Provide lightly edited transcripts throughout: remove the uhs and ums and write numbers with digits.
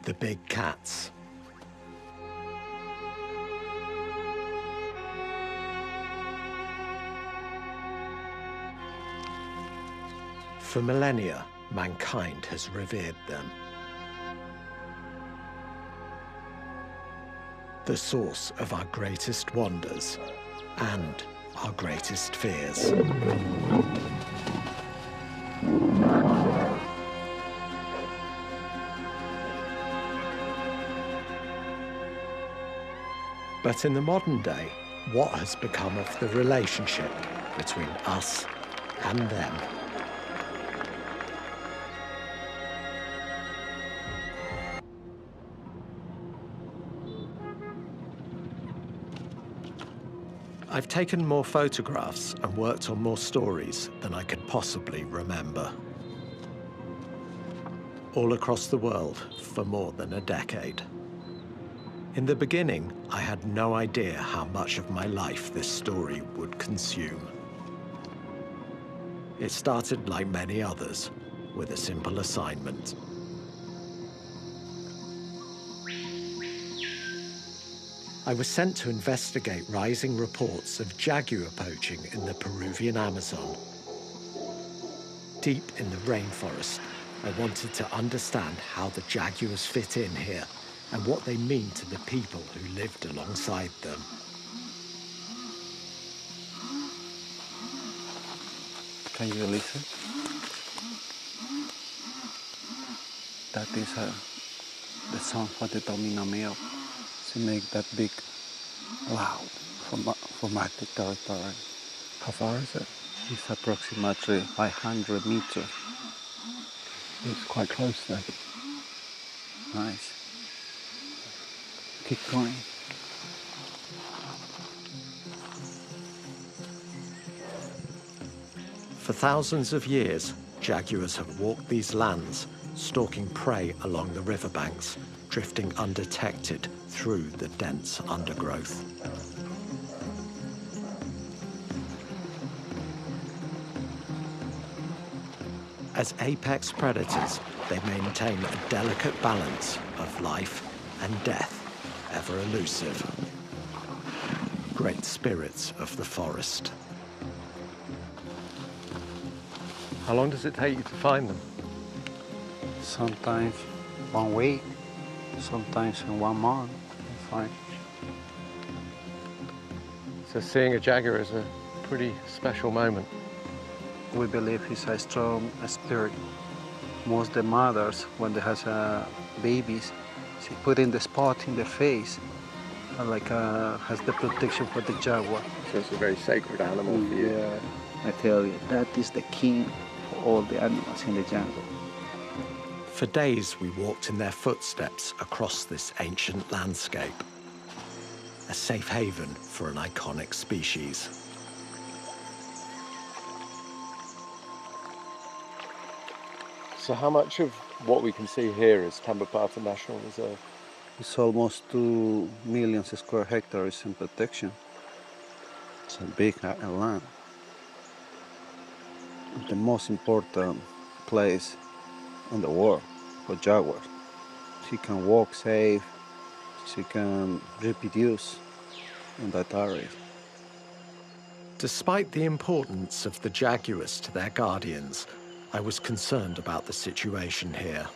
the big cats. For millennia, mankind has revered them. The source of our greatest wonders and our greatest fears. But in the modern day, what has become of the relationship between us and them? I've taken more photographs and worked on more stories than I could possibly remember. All across the world for more than a decade. In the beginning, I had no idea how much of my life this story would consume. It started like many others, with a simple assignment. I was sent to investigate rising reports of jaguar poaching in the Peruvian Amazon. Deep in the rainforest, I wanted to understand how the jaguars fit in here and what they mean to the people who lived alongside them. Can you listen? That is the sound for the domino meal. To make that big loud for my territory. How far is it? It's approximately 500 meters. It's quite close then. Nice. Keep going. For thousands of years, jaguars have walked these lands, stalking prey along the riverbanks, drifting undetected through the dense undergrowth. As apex predators, they maintain a delicate balance of life and death, ever elusive. Great spirits of the forest. How long does it take you to find them? Sometimes 1 week, sometimes in 1 month. Fine. So seeing a jaguar is a pretty special moment. We believe it's a strong spirit. Most the mothers, when they has babies, she put in the spot in the face, like has the protection for the jaguar. So it's a very sacred animal for you. Yeah, I tell you, that is the king for all the animals in the jungle. For days, we walked in their footsteps across this ancient landscape, a safe haven for an iconic species. So how much of what we can see here is 𝗵𝗵𝗏 National Reserve? It's almost 2 million square hectares in protection. It's a big land. The most important place in the world for jaguars. She can walk safe, she can reproduce in that area. Despite the importance of the jaguars to their guardians, I was concerned about the situation here.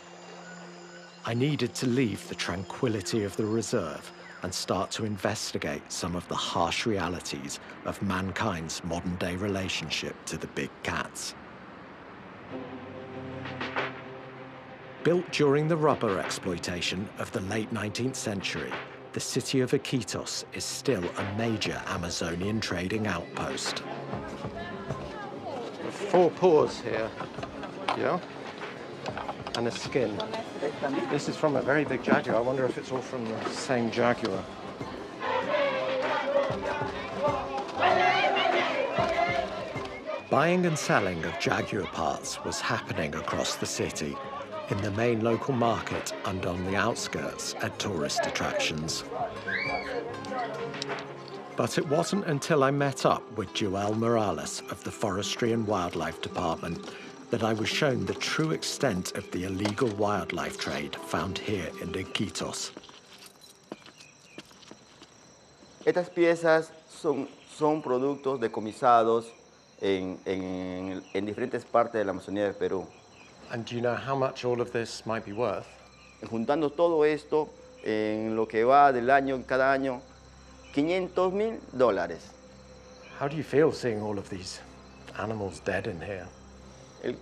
I needed to leave the tranquility of the reserve and start to investigate some of the harsh realities of mankind's modern-day relationship to the big cats. Built during the rubber exploitation of the late 19th century, the city of Iquitos is still a major Amazonian trading outpost. 4 paws here, yeah, and a skin. This is from a very big jaguar. I wonder if it's all from the same jaguar. Buying and selling of jaguar parts was happening across the city, in the main local market and on the outskirts at tourist attractions. But it wasn't until I met up with Joel Morales of the Forestry and Wildlife Department that I was shown the true extent of the illegal wildlife trade found here in 𝗥𝗲𝗋𝗀𝗀. Estas piezas son productos decomisados en diferentes partes de la Amazonía del Perú. And do you know how much all of this might be worth? Juntando todo esto, en lo que va del año, cada año, $500,000. How do you feel seeing all of these animals dead in here?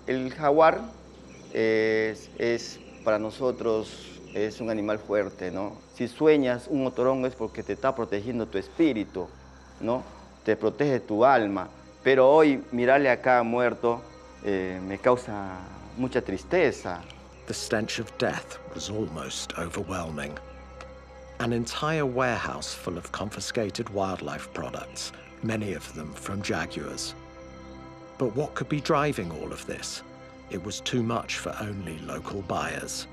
El jaguar es para nosotros es un animal fuerte, ¿no? Si sueñas un otorongo es porque te está protegiendo tu espíritu, ¿no? Te protege tu alma. Pero hoy mirarle acá muerto me causa mucha tristeza. The stench of death was almost overwhelming. An entire warehouse full of confiscated wildlife products, many of them from jaguars. But what could be driving all of this? It was too much for only local buyers.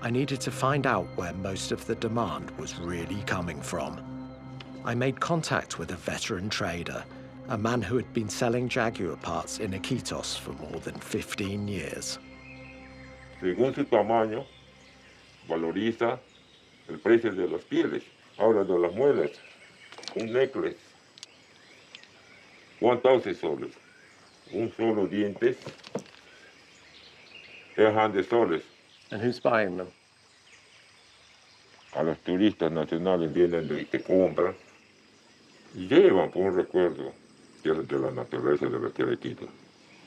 I needed to find out where most of the demand was really coming from. I made contact with a veteran trader, a man who had been selling jaguar parts in 𝗥𝗲𝗋𝗃 for more than 15 years. Según su tamaño, valoriza el precio de las pieles. Ahora de las muelas, un necklace, 1,000 soles. Un solo dientes, 300 soles. And who's buying them? A los turistas nacionales vienen y te compran y llevan por un recuerdo de la naturaleza de la tierra quita.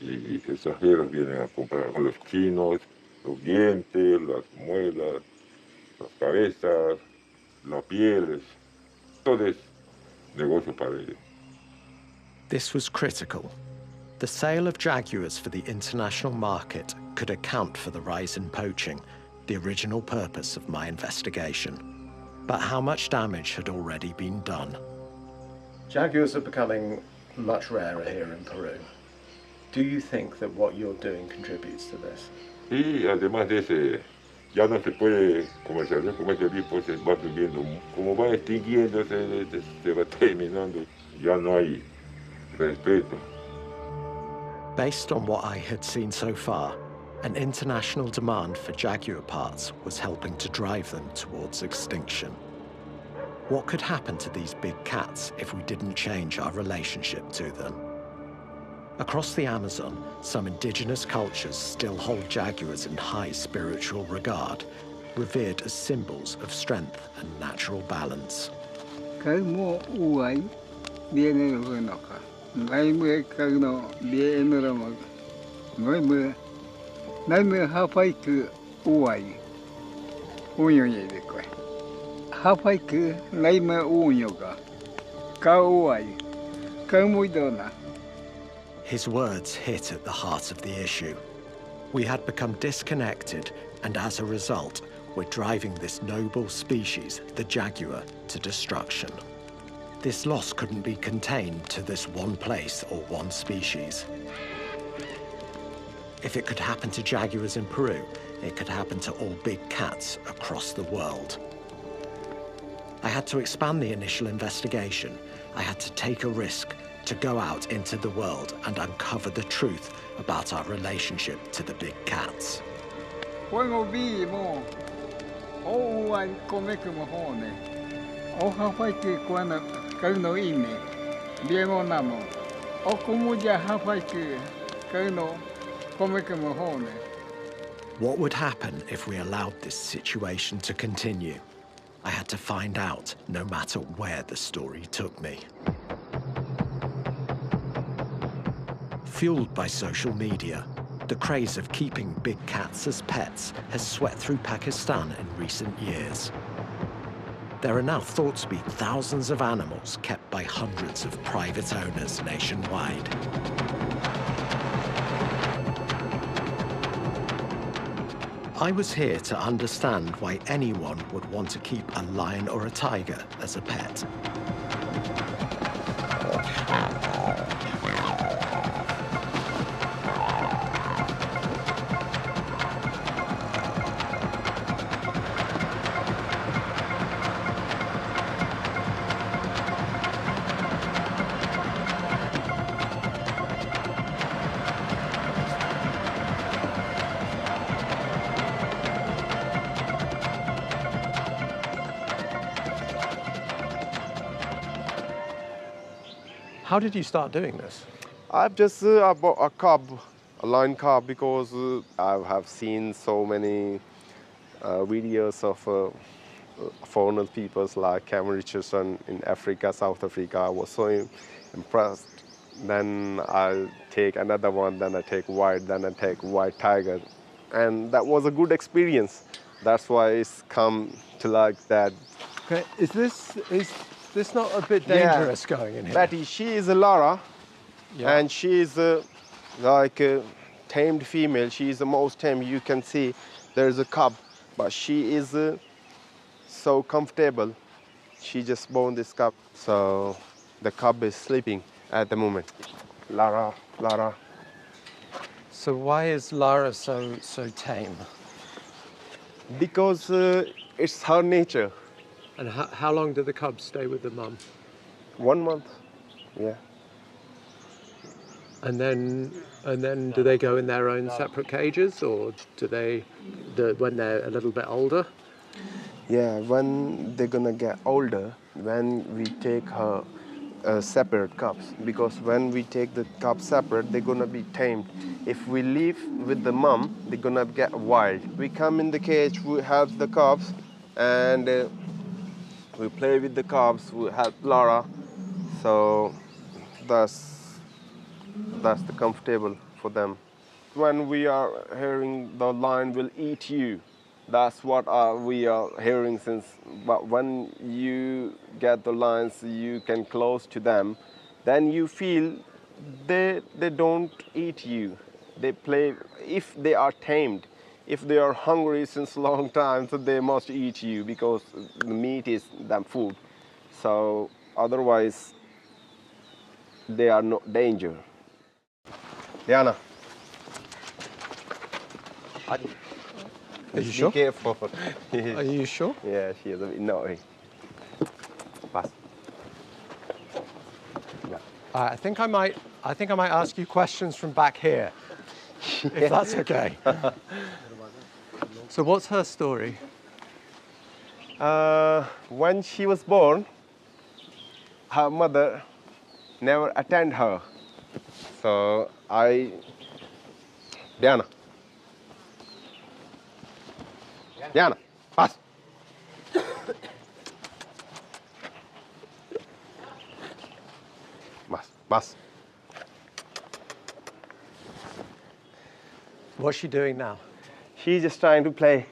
Y extranjeros vienen a comprar con los chinos, los dientes, las muelas, las cabezas, las pieles. Todo es negocio para ellos. This was critical. The sale of jaguars for the international market could account for the rise in poaching, the original purpose of my investigation. But how much damage had already been done? Jaguars are becoming much rarer here in Peru. Do you think that what you're doing contributes to this? Y además de ese, ya no se puede comercializar, pues se va subiendo. Como va extinguiéndose, se va terminando, ya no hay respeto. Based on what I had seen so far, an international demand for jaguar parts was helping to drive them towards extinction. What could happen to these big cats if we didn't change our relationship to them? Across the Amazon, some indigenous cultures still hold jaguars in high spiritual regard, revered as symbols of strength and natural balance. His words hit at the heart of the issue. We had become disconnected, and as a result, we're driving this noble species, the jaguar, to destruction. This loss couldn't be contained to this one place or one species. If it could happen to jaguars in Peru, it could happen to all big cats across the world. I had to expand the initial investigation. I had to take a risk to go out into the world and uncover the truth about our relationship to the big cats. What would happen if we allowed this situation to continue? I had to find out, no matter where the story took me. Fueled by social media, the craze of keeping big cats as pets has swept through Pakistan in recent years. There are now thought to be thousands of animals kept by hundreds of private owners nationwide. I was here to understand why anyone would want to keep a lion or a tiger as a pet. How did you start doing this? I've just I bought a cub, a lion cub, because I have seen so many videos of foreign peoples like 𝗿𝗏𝗯𝗁 𝗏𝗀𝗀 in Africa, South Africa. I was so impressed. Then I take another one, then I take white, then I take white tiger. And that was a good experience. That's why it's come to like that. Okay, is this not a bit dangerous going in here? Betty, she is a Lara, and she is like a tamed female. She is the most tamed. You can see there's a cub, but she is so comfortable. She just born this cub, so the cub is sleeping at the moment. Lara. So why is Lara so tame? Because it's her nature. And how long do the cubs stay with the mum? 1 month, yeah. And then do they go in their own separate cages, or do they, when they're a little bit older? Yeah, when they're gonna get older, when we take her separate cubs, because when we take the cubs separate, they're gonna be tamed. If we leave with the mom, they're gonna get wild. We come in the cage, we help the cubs, and we play with the cubs, we help Lara, so that's the comfortable for them. When we are hearing the lion will eat you, that's what we are hearing since. But when you get the lions, you can close to them, then you feel they don't eat you. They play, if they are tamed, if they are hungry since a long time, so they must eat you because the meat is their food. So otherwise, they are no danger. Diana. Are you sure? Be careful. Are you sure? Yeah, she is a bit naughty. Pass. Yeah. I think I might ask you questions from back here, if that's okay. So what's her story? When she was born, her mother never attended her. So Diana. Diana, pass. Pass. What's she doing now? She's just trying to play.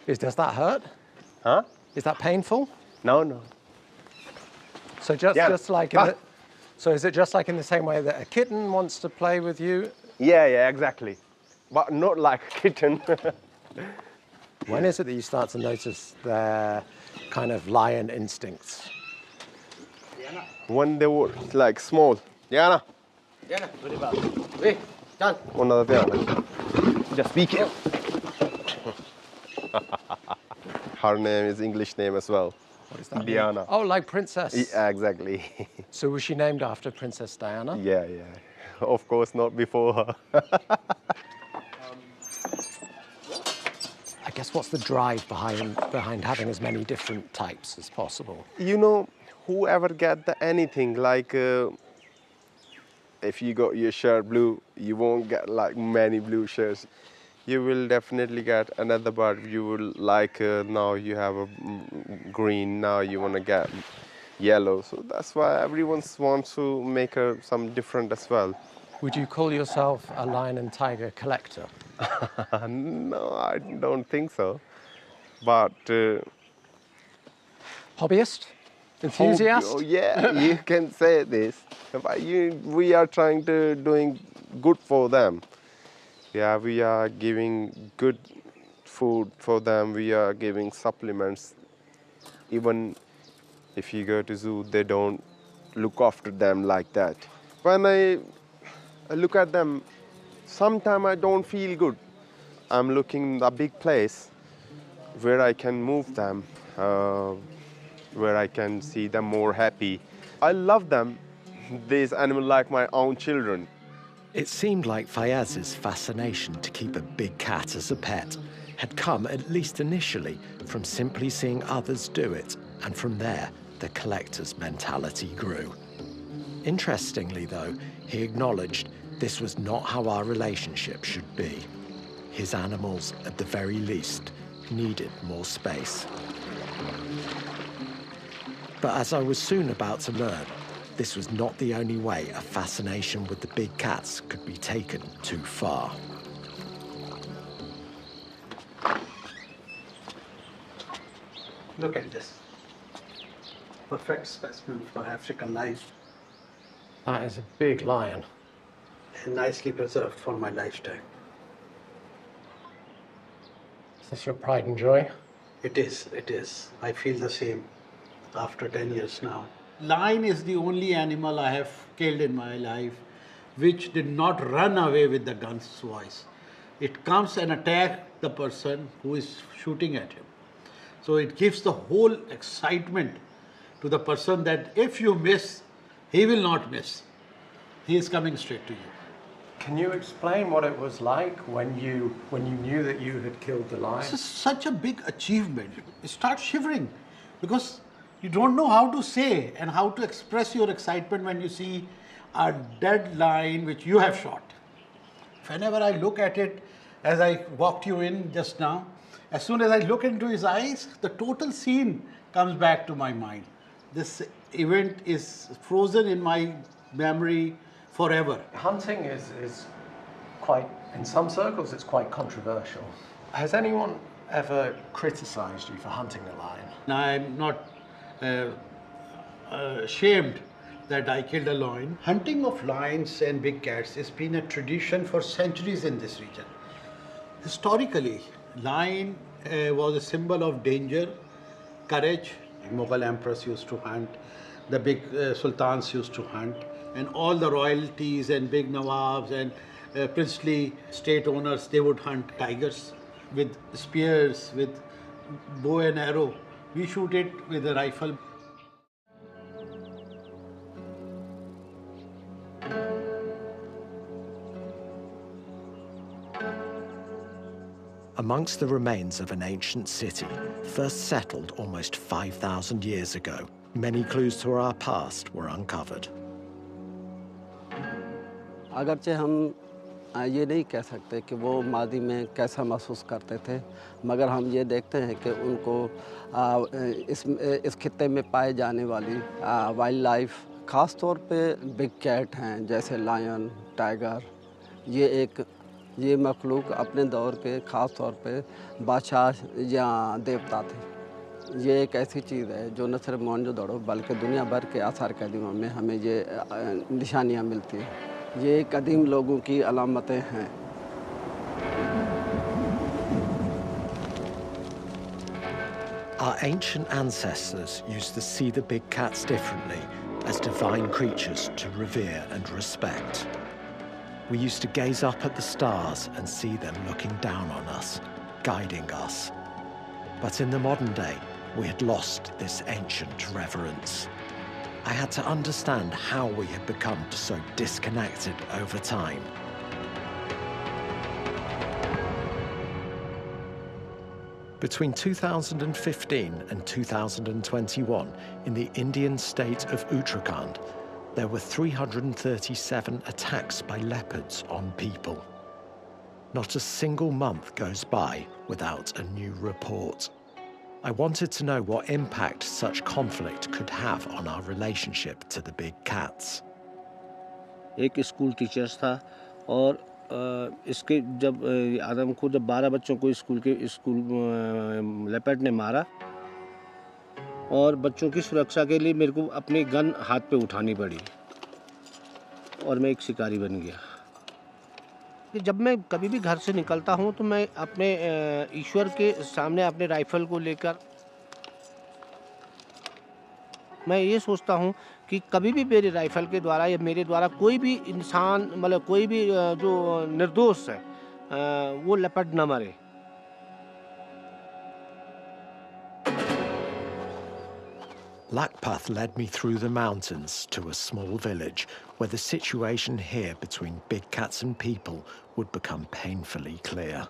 Does that hurt? Huh? Is that painful? No. So just like in the, so is it just like in the same way that a kitten wants to play with you? Yeah, exactly. But not like a kitten. When is it that you start to notice their kind of lion instincts? When they were like small. Diana. Another Diana. Just be careful. Her name is English name as well. What is that? Diana. Oh, like princess. Yeah, exactly. So was she named after Princess Diana? Yeah. Of course, not before her. I guess what's the drive behind having as many different types as possible? You know, whoever get anything, like if you got your shirt blue, you won't get like many blue shirts. You will definitely get another bird. You will like, now you have a green, now you want to get yellow. So that's why everyone wants to make some different as well. Would you call yourself a lion and tiger collector? No, I don't think so. But hobbyist? Enthusiast? Oh, yeah, you can say this. But we are trying to doing good for them. Yeah, we are giving good food for them. We are giving supplements. Even if you go to zoo, they don't look after them like that. When I look at them, sometimes I don't feel good. I'm looking at a big place where I can move them, where I can see them more happy. I love them. These animals like my own children. It seemed like Fayaz's fascination to keep a big cat as a pet had come, at least initially, from simply seeing others do it, and from there, the collector's mentality grew. Interestingly, though, he acknowledged this was not how our relationship should be. His animals, at the very least, needed more space. But as I was soon about to learn, this was not the only way a fascination with the big cats could be taken too far. Look at this. Perfect specimen for African lion. That is a big lion. And nicely preserved for my lifetime. Is this your pride and joy? It is, it is. I feel the same after 10 years now. Lion is the only animal I have killed in my life which did not run away with the gun's voice. It comes and attacks the person who is shooting at him. So it gives the whole excitement to the person that if you miss, he will not miss. He is coming straight to you. Can you explain what it was like when you knew that you had killed the lion? This is such a big achievement. You start shivering because you don't know how to say and how to express your excitement when you see a dead lion which you have shot. Whenever I look at it, as I walked you in just now, as soon as I look into his eyes, the total scene comes back to my mind. This event is frozen in my memory forever. Hunting is quite, in some circles, it's quite controversial. Has anyone ever criticized you for hunting a lion? I'm not ashamed that I killed a lion. Hunting of lions and big cats has been a tradition for centuries in this region. Historically, lion was a symbol of danger, courage. Mughal emperors used to hunt, the big sultans used to hunt, and all the royalties and big nawabs and princely state owners, they would hunt tigers with spears, with bow and arrow. We shoot it with a rifle. Amongst the remains of an ancient city, first settled almost 5,000 years ago, many clues to our past were uncovered. अगरचे हम ये नहीं कह सकते कि वो मादी में कैसा महसूस करते थे, मगर हम ये देखते हैं कि उनको इस खित्ते में पाए जाने वाली वाइल्ड लाइफ, ख़ास तौर पे बिग कैट हैं जैसे लायन, टाइगर, ये मखलूक अपने दौर के ख़ास तौर पे बादशाह या देवता थे। ये एक ऐसी चीज़ है जो न सिर्फ मोहनजोदड़ो बल्कि दुनिया भर के आसार कदीमों में हमें ये निशानियाँ मिलती हैं। ये कदीम लोगों की अलामतें हैं। Our ancient ancestors used to see the big cats differently, as divine creatures to revere and respect. We used to gaze up at the stars and see them looking down on us, guiding us. But in the modern day, we had lost this ancient reverence. I had to understand how we had become so disconnected over time. Between 2015 and 2021, in the Indian state of Uttarakhand, there were 337 attacks by leopards on people. Not a single month goes by without a new report. I wanted to know what impact such conflict could have on our relationship to the big cats. एक school teachers था और इसके जब आदम को जब 12 बच्चों को school leopard ने मारा और बच्चों की सुरक्षा के लिए मेरे को अपनी गन हाथ पे उठानी पड़ी और मैं एक शिकारी बन गया। जब मैं कभी भी घर से निकलता हूँ तो मैं अपने ईश्वर के सामने अपने राइफल को लेकर मैं ये सोचता हूँ कि कभी भी मेरे राइफल के द्वारा या मेरे द्वारा कोई भी इंसान मतलब कोई भी जो निर्दोष है वो लपट न मरे। 𝗥𝗲𝗹 led me through the mountains to a small village where the situation here between big cats and people would become painfully clear.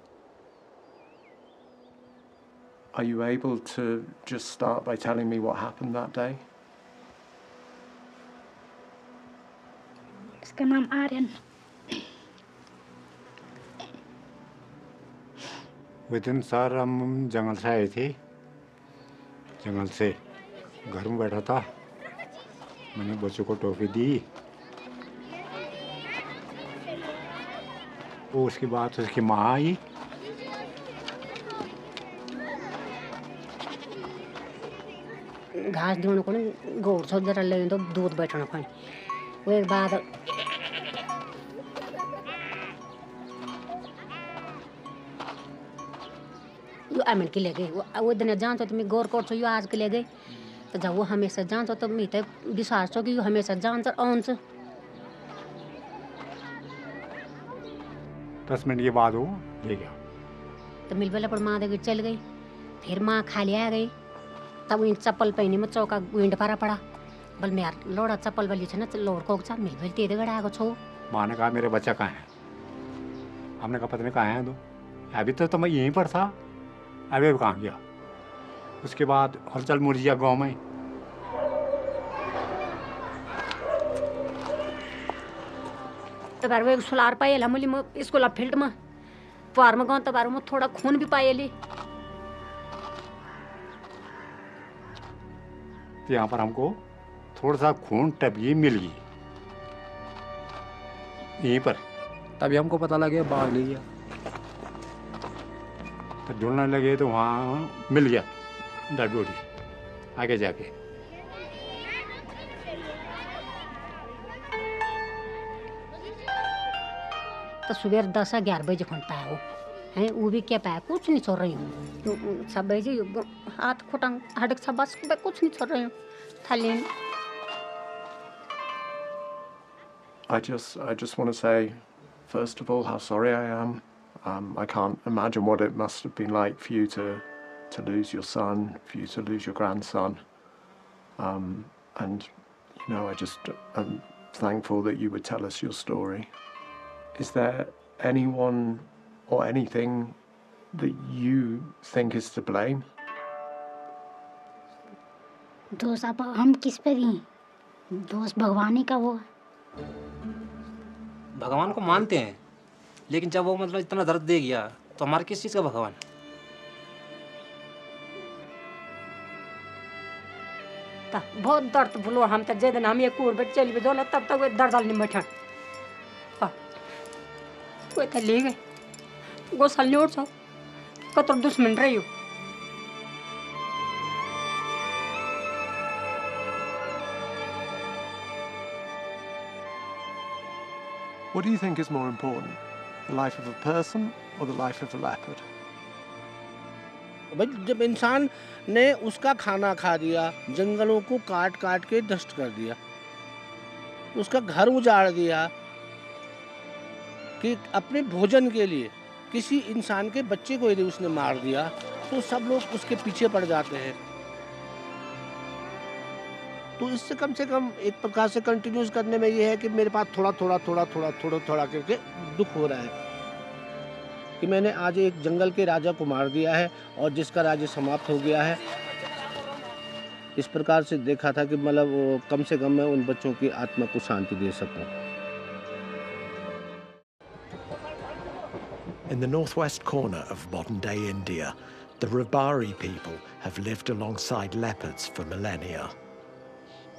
Are you able to just start by telling me what happened that day? इसका नाम आर्यन। वो दिन sir हम जंगल से आए थे, जंगल से घर में बैठा था, मैंने बच्चों को टॉफी दी। वो उसके बाद उसकी माँ आई, घास दूण को गोड़ सो जरा ले तो दूध बैठना पानी वो एक बाद यो आमिन के ले गए वो दिन जान तो मैं गौर कर यो आज के ले गए तो जब वो हमेशा जान तो मैं तो विश्वास हो कि यो हमेशा जान तो ऑन से 10 मिनट के बाद वो ले गया। तो मिल बेला पर माँ दे चल गई, फिर माँ खाली आ गई, तब इन चप्पल पहनी में चौका विंड पारा पड़ा बल मैं यार लोड़ा चप्पल वाली छे ना लोड़ को चा मिल भेल तेरे गड़ा को छो। माँ ने कहा मेरे बच्चा कहाँ है, हमने कहा पता नहीं कहाँ है, तो अभी तो मैं यहीं पर था, अभी कहाँ गया। उसके बाद हलचल मुरजिया गांव में तो बार वो सुलार पाए हमली में स्कूल फील्ड में पार में गाँव तो बार में थोड़ा खून भी पाए ली। तो यहाँ पर हमको थोड़ा सा खून टपकी मिल गई यहीं पर, तभी हमको पता लगे बाघ ले गया। तो ढूंढने लगे तो वहाँ मिल गया डेड बॉडी आगे जाके। तो सुबह 10-11 बजे खन पाया वो हैं, वो भी क्या पाया, कुछ नहीं छोड़ रही हूँ सब बजे हाथ खुटंग हडक सब बस कुछ नहीं छोड़ रही हूँ थाली। I just want to say, first of all, how sorry I am. I can't imagine what it must have been like for you to lose your son, for you to lose your grandson. And, you know, I'm thankful that you would tell us your story. Is there anyone or anything that you think is to blame? दोष अब हम किस पे दें? दोष भगवान ही का वो। भगवान को मानते हैं, लेकिन जब वो मतलब इतना दर्द दे गया तो हमारे किस चीज़ का भगवान? बहुत दर्द भूलो हम तो जे दिन हम एक कूड़ पे चल भी दो तब तक वो दर्द नहीं बैठा कोई तो ले गए गोसल नहीं उठ सो कतो दुश्मन रही हो। What do you think is more important, the life of a person or the life of a leopard? भाई जब इंसान ने उसका खाना खा दिया, जंगलों को काट काट के नष्ट कर दिया, उसका घर उजाड़ दिया कि अपने भोजन के लिए किसी इंसान के बच्चे को यदि उसने मार दिया तो सब लोग उसके पीछे पड़ जाते हैं। तो इससे कम से कम एक प्रकार से कंटिन्यूस करने में ये है कि मेरे पास थोड़ा थोड़ा करके दुख हो रहा है कि मैंने आज एक जंगल के राजा को मार दिया है और जिसका राज्य समाप्त हो गया है। इस प्रकार से देखा था कि मतलब कम से कम मैं उन बच्चों की आत्मा को शांति दे सकूं। In the northwest corner of modern-day India, the Rabari people have lived alongside leopards for millennia.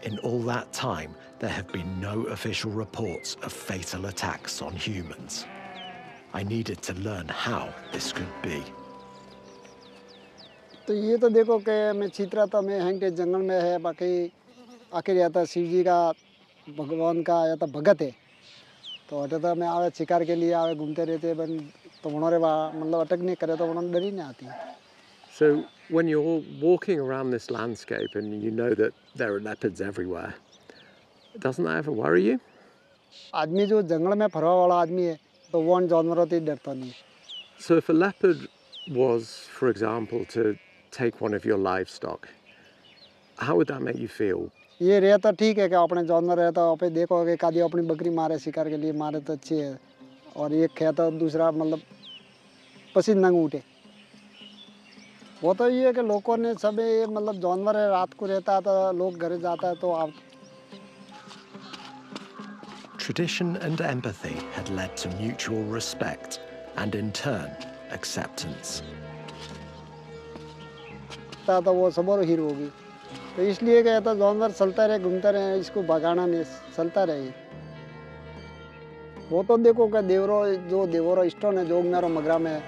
In all that time, there have been no official reports of fatal attacks on humans. I needed to learn how this could be. तो ये तो देखो कि मैं चित्रा था, मैं hang के जंगल में है, बाकी आखिर या तो शिव जी का भगवान का या तो भगत है, तो अटे तो मैं आवे शिकार के लिए आवे घूमते रहते बन तो उन्होंने मतलब अटक नहीं करे तो उन्होंने डर ही नहीं आती। So when you're walking around this landscape and you know that there are leopards everywhere, doesn't that ever worry you? आदमी जो जंगल में फरवा वाला आदमी है तो वो उन जानवरों से डरता नहीं। So if a leopard was, for example, to take one of your livestock, how would that make you feel? ये रहता ठीक है कि अपने जानवर रहता आप देखो कि कभी अपनी बकरी मारे शिकार के लिए मारे तो अच्छी है, और एक कहता दूसरा मतलब पसीना न उठे। वो तो ये है कि लोगों ने सब ये मतलब जानवर है रात को रहता है तो लोग घर जाता है तो आप। Tradition and empathy had led to mutual respect and, in turn, acceptance. तो वो सबरो हीरो होगी, तो इसलिए क्या था जानवर चलता रहे, घूमता रहे, इसको भगाना नहीं, चलता रहे। वो तो देखो क्या देवरो स्टोन है जो मेरो मगरा में,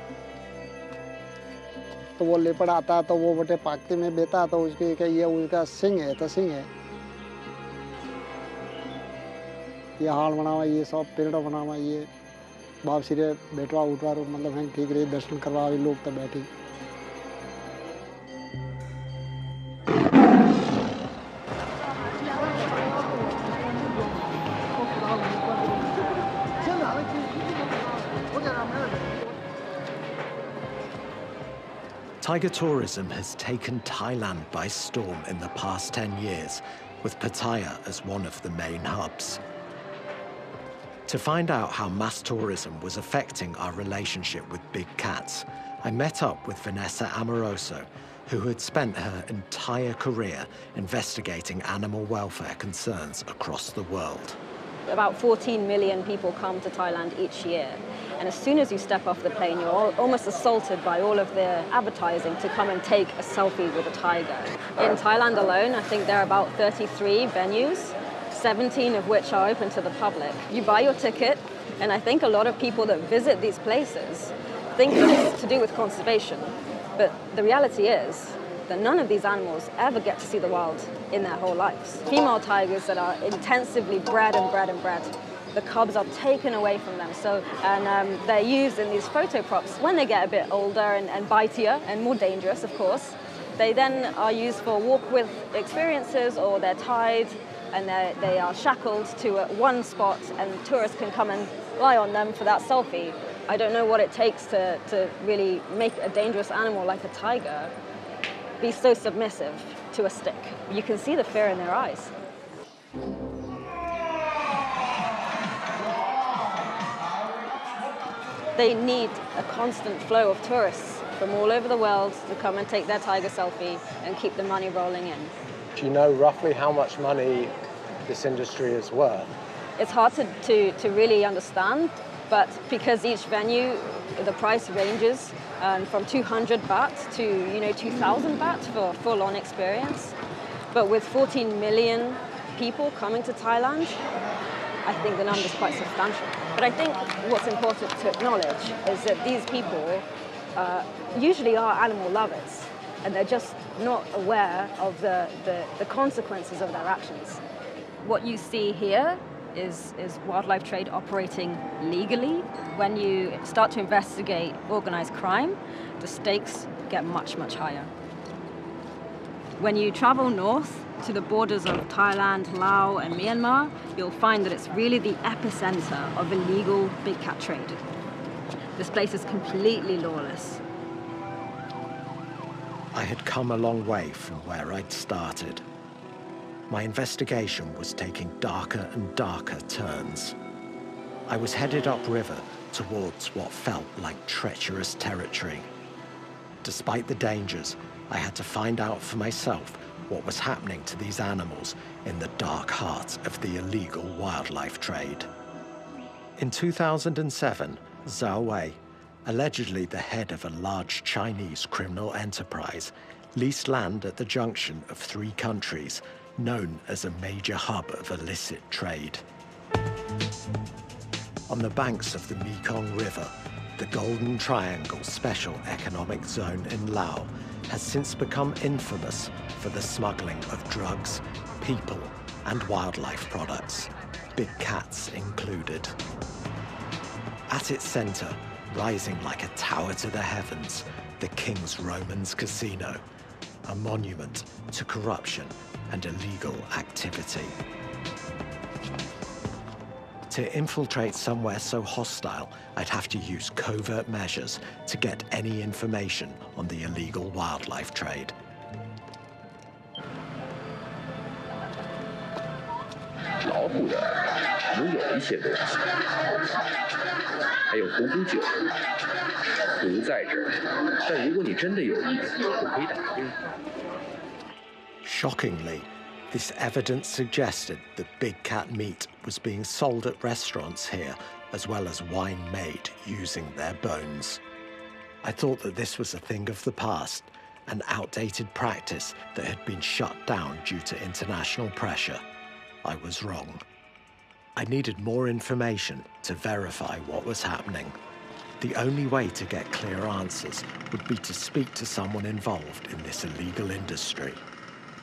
तो वो लेपड़ आता तो वो बटे पाकते में बेता तो उसके क्या ये उसका सिंह है, तो सिंह है। ये हाल बनावा, ये सब पेड़ बनावा, ये बाप सिरे बैठवा उठवा मतलब हैं ठीक रही, दर्शन करवा लोग तो बैठी। Tiger tourism has taken Thailand by storm in the past 10 years, with Pattaya as one of the main hubs. To find out how mass tourism was affecting our relationship with big cats, I met up with Vanessa Amoroso, who had spent her entire career investigating animal welfare concerns across the world. About 14 million people come to Thailand each year. And as soon as you step off the plane, you're almost assaulted by all of the advertising to come and take a selfie with a tiger. In Thailand alone, I think there are about 33 venues, 17 of which are open to the public. You buy your ticket, and I think a lot of people that visit these places think that it's to do with conservation. But the reality is that none of these animals ever get to see the wild in their whole lives. Female tigers that are intensively bred and bred and bred, the cubs are taken away from them. And they're used in these photo props when they get a bit older and bitier and more dangerous, of course. They then are used for walk-with experiences, or they're tied and they are shackled to one spot, and tourists can come and lie on them for that selfie. I don't know what it takes to really make a dangerous animal like a tiger be so submissive to a stick. You can see the fear in their eyes. They need a constant flow of tourists from all over the world to come and take their tiger selfie and keep the money rolling in. Do you know roughly how much money this industry is worth? It's hard to really understand, but because each venue, the price ranges from 200 baht to 2,000 baht for a full-on experience. But with 14 million people coming to Thailand, I think the number is quite substantial. But I think what's important to acknowledge is that these people usually are animal lovers, and they're just not aware of the consequences of their actions. What you see here is wildlife trade operating legally. When you start to investigate organized crime, the stakes get much, much higher. When you travel north to the borders of Thailand, Laos, and Myanmar, you'll find that it's really the epicenter of illegal big cat trade. This place is completely lawless. I had come a long way from where I'd started. My investigation was taking darker and darker turns. I was headed upriver towards what felt like treacherous territory. Despite the dangers, I had to find out for myself what was happening to these animals in the dark heart of the illegal wildlife trade. In 2007, 𝗟𝗹𝗆, allegedly the head of a large Chinese criminal enterprise, leased land at the junction of 3 countries known as a major hub of illicit trade. On the banks of the Mekong River, the Golden Triangle Special Economic Zone in Laos has since become infamous for the smuggling of drugs, people, and wildlife products, big cats included. At its center, rising like a tower to the heavens, the King's Romans Casino, a monument to corruption and illegal activity. To infiltrate somewhere so hostile, I'd have to use covert measures to get any information on the illegal wildlife trade. 老虎的能有一些东西，还有虎骨酒，毒在这儿。但如果你真的有意，我可以打听。 Shockingly, This evidence suggested that big cat meat was being sold at restaurants here, as well as wine made using their bones. I thought that this was a thing of the past, an outdated practice that had been shut down due to international pressure. I was wrong. I needed more information to verify what was happening. The only way to get clear answers would be to speak to someone involved in this illegal industry.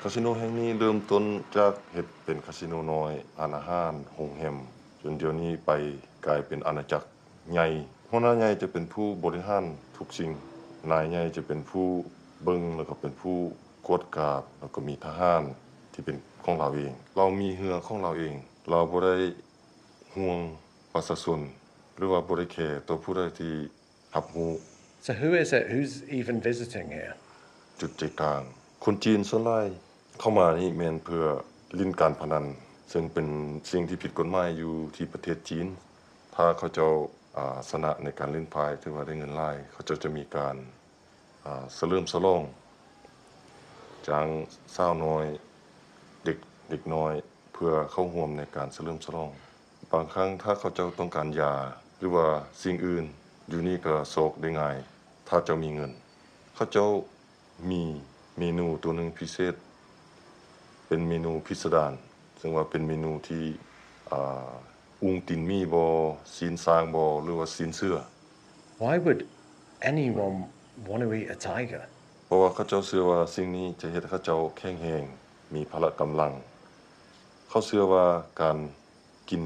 คาสิโนแห่งนี้เริ่มต้นจากเฮ็ดเป็นคาสิโนน้อยอาหารโรงแรมจนเดี๋ยวนี้ไปกลายเป็นอาณาจักรใหญ่หัวหน้าใหญ่จะเป็นผู้บริหารทุกสิ่งนายใหญ่จะเป็นผู้เบิ่งแล้วก็เป็นผู้กวดกาดแล้วก็มีทหารที่เป็นของเราเองเรามีเรือของเราเองเราบ่ได้ห่วงประชาชนหรือว่าบ่ได้แคร์ต่อผู้ใดที่รับรู้ So who is it? Who's even visiting here? จุดใจกลางคนจีนส่วนใหญ่เข้ามานี่แม่นเพื่อเล่นการพนันซึ่งเป็นสิ่งที่ผิดกฎหมายอยู่ที่ประเทศจีนถ้าเขาจะชนะในการเล่นไพ่ถือว่าได้เงินหลายเขาจะมีการเฉลิมฉลองจางสาวน้อยเด็กน้อยเพื่อเข้าร่วมในการเฉลิมฉลองบางครั้งถ้าเขาจะต้องการยาหรือว่าสิ่งอื่นอยู่นี่ก็โศกได้ง่ายถ้าจะมีเงินเขาจะมีเมนูตัวหนึ่งพิเศษเป็นเมนูพิสดารซึ่งว่าเป็นเมนูที่อุ้งตินมีบ่ซีนซางบ่หรือว่าซีนเสื้อ Why would anyone want to eat a tiger? เพราะว่าเขาเจ้าเชื่อว่าสิ่งนี้จะเฮ็ดให้เขาเจ้าแข็งแรงมีพละกำลังเขาเชื่อว่าการกิน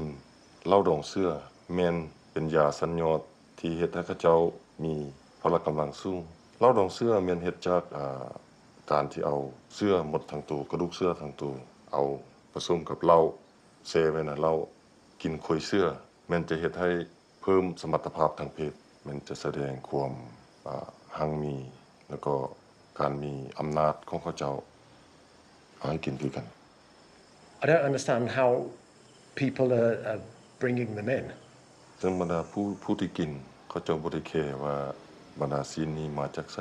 เหล้าดองเสื้อแม่นเป็นยาสัญญอดที่เฮ็ดให้เขาเจ้ามีพละกำลังสูงเหล้าดองเสื้อแม่นเฮ็ดจากการที่เอาเสื้อหมดทั้งตัวกระดูกเสื้อทั้งตัวเอาผสมกับเหล้าเซไว้นะเหล้ากินคุยเสื้อมันจะเฮ็ดให้เพิ่มสมรรถภาพทางเพศมันจะแสดงความหังมีแล้วก็การมีอำนาจของเขาเจ้าให้กินด้วยกัน I don't understand how people are bringing them in. ซึ่งบรรดาผู้ที่กินเขาเจ้าบ่ได้แคร์ว่าบรรดาสินนี้มาจากไส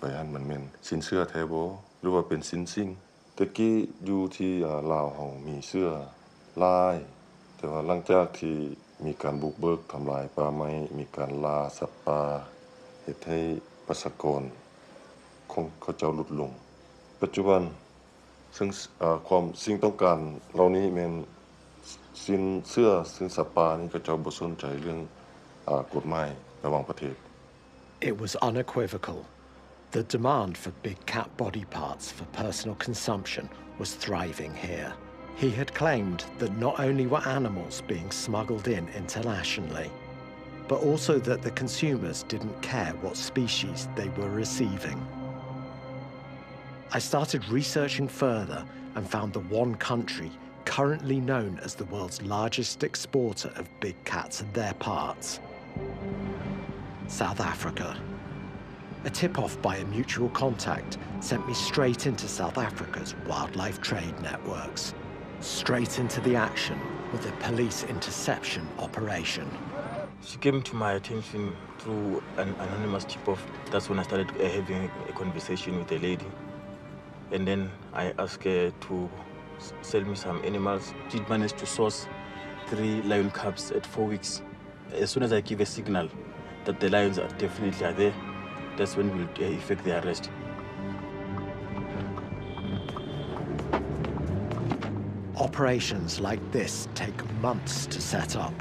ไปหันมันแม่นสินเสื้อแท้บ่หรือว่าเป็นสินซิ่งตะกี้อยู่ที่ลาวเฮามีเสื้อลายแต่ว่าหลังจากที่มีการบุกเบิกทำลายป่าไม้มีการล่าสัตว์ป่าเฮ็ดให้ประชากรของเขาเจ้าลดลงปัจจุบันซึ่งความสิ่งต้องการเหล่านี้แม่นสินเสื้อสินสัตว์ป่านี่เขาเจ้าบ่สนใจเรื่องกฎหมายระหว่างประเทศ It was unequivocal. The demand for big cat body parts for personal consumption was thriving here. He had claimed that not only were animals being smuggled in internationally, but also that the consumers didn't care what species they were receiving. I started researching further and found the one country currently known as the world's largest exporter of big cats and their parts: South Africa. A tip-off by a mutual contact sent me straight into South Africa's wildlife trade networks, straight into the action with a police interception operation. She came to my attention through an anonymous tip-off. That's when I started having a conversation with a lady. And then I asked her to sell me some animals. She managed to source 3 lion cubs at 4 weeks. As soon as I give a signal that the lions are definitely there, that's when we'll effect the arrest. Operations like this take months to set up,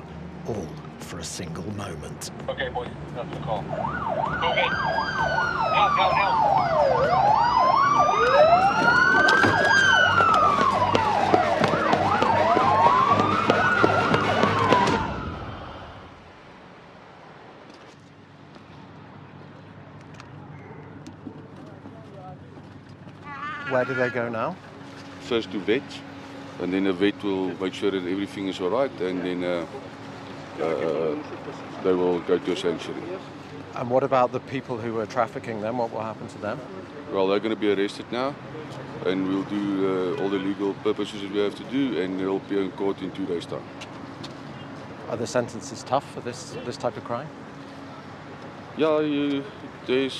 all for a single moment. Okay, boys, that's the call. Okay. Now. Where do they go now? First to vet, and then the vet will make sure that everything is all right, and then they will go to a sanctuary. And what about the people who were trafficking them? What will happen to them? Well, they're going to be arrested now, and we'll do all the legal purposes that we have to do, and they'll be in court in 2 days' time. Are the sentences tough for this type of crime? Yeah, there's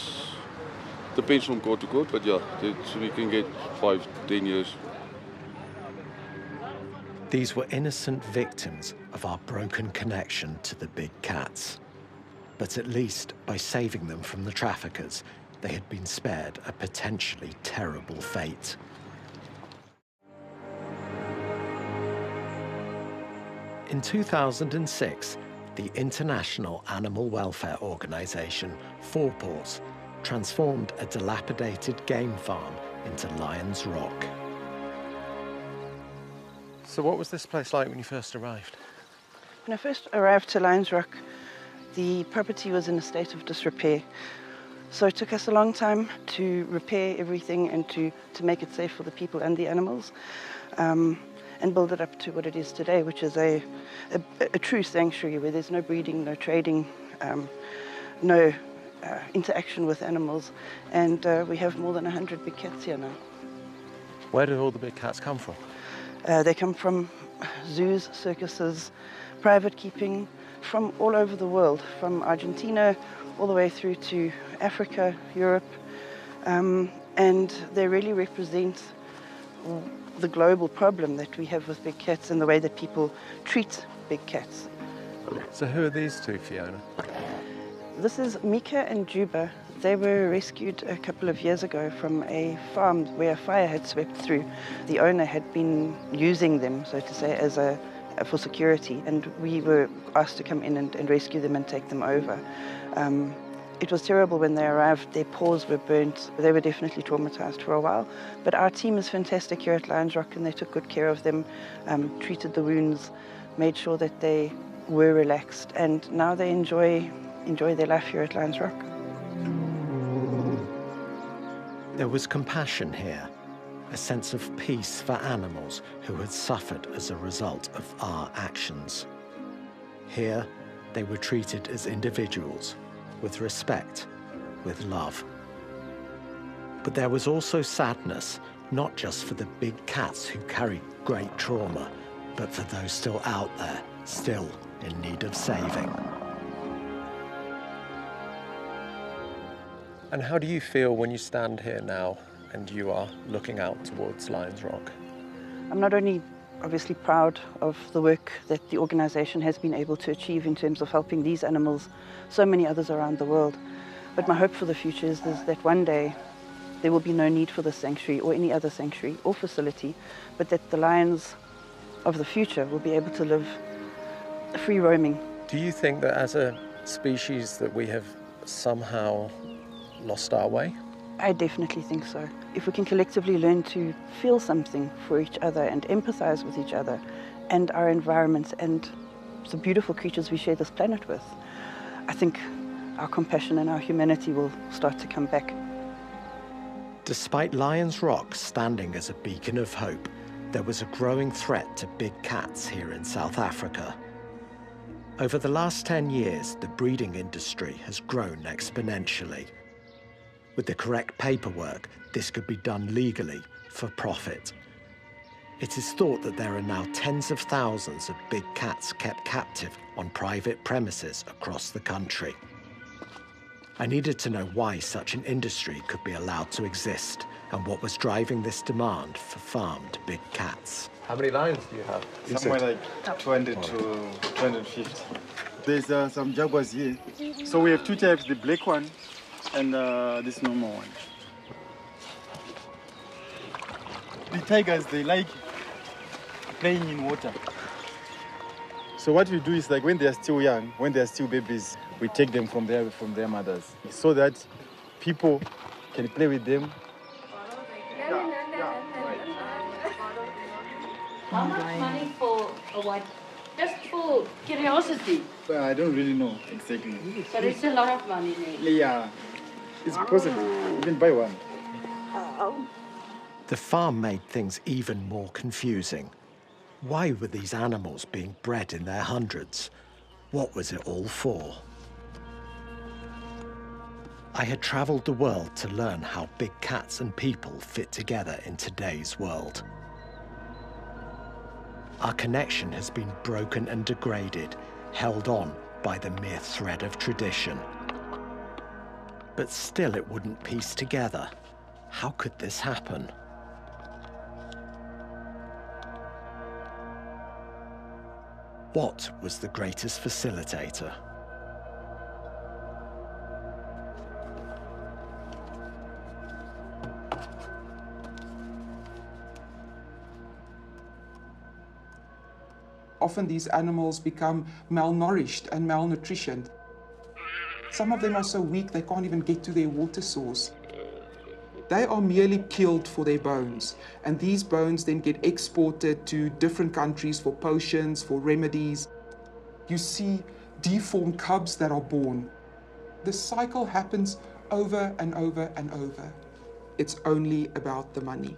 depends from court to court, but yeah, we can get 5-10 years. These were innocent victims of our broken connection to the big cats. But at least by saving them from the traffickers, they had been spared a potentially terrible fate. In 2006, the international animal welfare organization 𝗿𝗶𝗆𝗄 transformed a dilapidated game farm into Lions Rock. So what was this place like when you first arrived? When I first arrived to Lions Rock, the property was in a state of disrepair. So it took us a long time to repair everything and to make it safe for the people and the animals, and build it up to what it is today, which is a true sanctuary where there's no breeding, no trading, no interaction with animals. And we have more than 100 big cats here now. Where do all the big cats come from? They come from zoos, circuses, private keeping, from all over the world, from Argentina all the way through to Africa, Europe, and they really represent the global problem that we have with big cats and the way that people treat big cats. So who are these two, Fiona? This is 𝗥𝗲𝗋𝗄 and 𝗥𝗲𝗹𝘁𝗲𝗀. They were rescued a couple of years ago from a farm where a fire had swept through. The owner had been using them, so to say, as for security, and we were asked to come in and rescue them and take them over. It was terrible when they arrived. Their paws were burnt. They were definitely traumatized for a while. But our team is fantastic here at Lions Rock, and they took good care of them, treated the wounds, made sure that they were relaxed, and now they enjoy their life here at Lions Rock. There was compassion here, a sense of peace for animals who had suffered as a result of our actions. Here, they were treated as individuals, with respect, with love. But there was also sadness, not just for the big cats who carried great trauma, but for those still out there, still in need of saving. And how do you feel when you stand here now and you are looking out towards Lions Rock? I'm not only obviously proud of the work that the organization has been able to achieve in terms of helping these animals, so many others around the world, but my hope for the future is that one day there will be no need for this sanctuary or any other sanctuary or facility, but that the lions of the future will be able to live free roaming. Do you think that as a species that we have somehow lost our way? I definitely think so. If we can collectively learn to feel something for each other and empathize with each other and our environment and the beautiful creatures we share this planet with, I think our compassion and our humanity will start to come back. Despite Lions Rock standing as a beacon of hope, there was a growing threat to big cats here in South Africa. Over the last 10 years, the breeding industry has grown exponentially. With the correct paperwork, this could be done legally for profit. It is thought that there are now tens of thousands of big cats kept captive on private premises across the country. I needed to know why such an industry could be allowed to exist and what was driving this demand for farmed big cats. How many lions do you have? Somewhere like 200 to 250. There's some jaguars here. So we have two types, the black one and this normal one. The tigers, they like playing in water. So what we do is, like, when they are still young, when they are still babies, we take them from their mothers so that people can play with them. How much money for a white? Just for curiosity. But I don't really know exactly. But it's a lot of money, maybe. Yeah, it's possible. You can buy one. The farm made things even more confusing. Why were these animals being bred in their hundreds? What was it all for? I had traveled the world to learn how big cats and people fit together in today's world. Our connection has been broken and degraded, held on by the mere thread of tradition. But still it wouldn't piece together. How could this happen? What was the greatest facilitator? Often these animals become malnourished and malnutritioned. Some of them are so weak they can't even get to their water source. They are merely killed for their bones, and these bones then get exported to different countries for potions, for remedies. You see deformed cubs that are born. The cycle happens over and over and over. It's only about the money.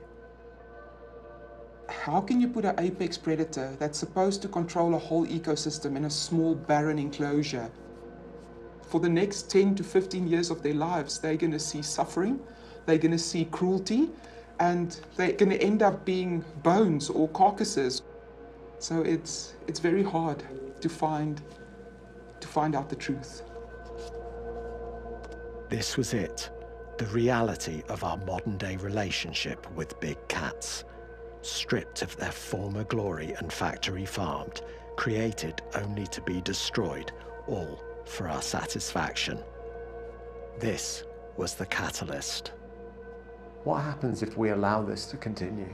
How can you put an apex predator that's supposed to control a whole ecosystem in a small, barren enclosure? For the next 10 to 15 years of their lives, they're going to see suffering, they're going to see cruelty, and they're going to end up being bones or carcasses. So it's very hard to find out the truth. This was it, the reality of our modern-day relationship with big cats. Stripped of their former glory and factory farmed, created only to be destroyed, all for our satisfaction. This was the catalyst. What happens if we allow this to continue?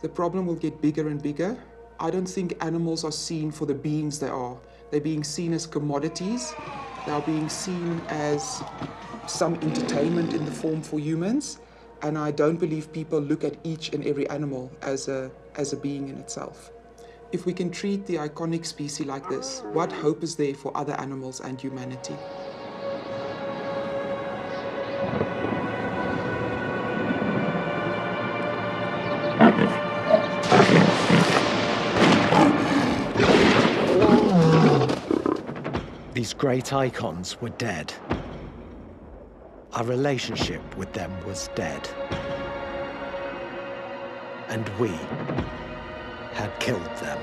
The problem will get bigger and bigger. I don't think animals are seen for the beings they are. They're being seen as commodities. They are being seen as some entertainment in the form for humans. And I don't believe people look at each and every animal as a being in itself. If we can treat the iconic species like this, what hope is there for other animals and humanity? These great icons were dead. Our relationship with them was dead. And we had killed them.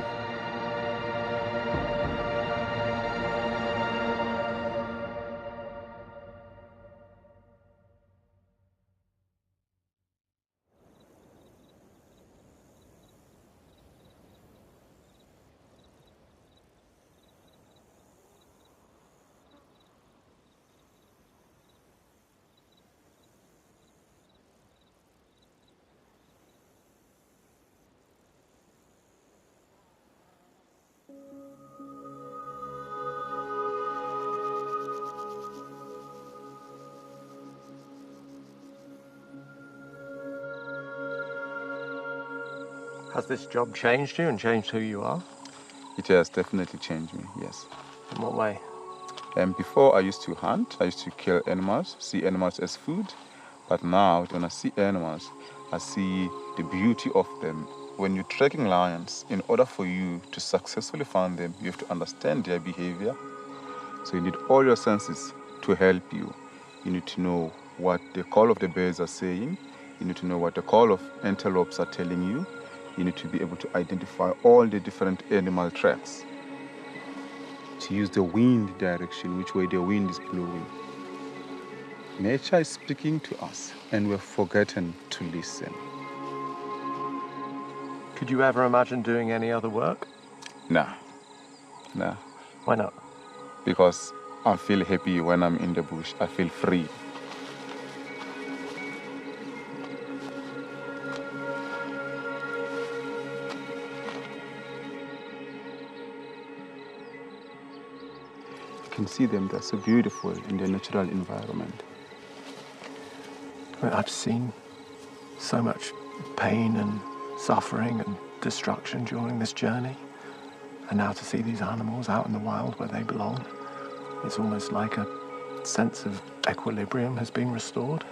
Has this job changed you and changed who you are? It has definitely changed me, yes. In what way? Before I used to hunt, I used to kill animals, see animals as food. But now, when I see animals, I see the beauty of them. When you're tracking lions, in order for you to successfully find them, you have to understand their behavior. So you need all your senses to help you. You need to know what the call of the birds are saying. You need to know what the call of antelopes are telling you. You need to be able to identify all the different animal tracks. To use the wind direction, which way the wind is blowing. Nature is speaking to us, and we've forgotten to listen. Could you ever imagine doing any other work? Nah. Why not? Because I feel happy when I'm in the bush. I feel free. You can see them, they're so beautiful in their natural environment. I've seen so much pain and suffering and destruction during this journey. And now to see these animals out in the wild where they belong, it's almost like a sense of equilibrium has been restored.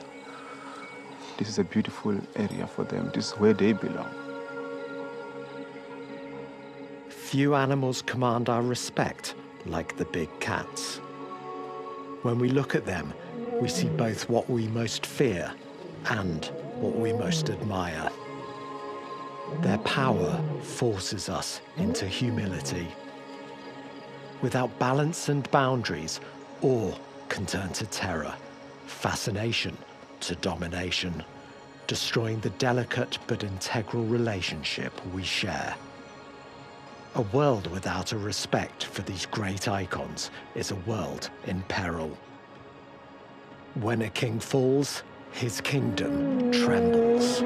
This is a beautiful area for them. This is where they belong. Few animals command our respect like the big cats. When we look at them, we see both what we most fear and what we most admire. Their power forces us into humility. Without balance and boundaries, awe can turn to terror, fascination to domination, destroying the delicate but integral relationship we share. A world without a respect for these great icons is a world in peril. When a king falls, his kingdom trembles.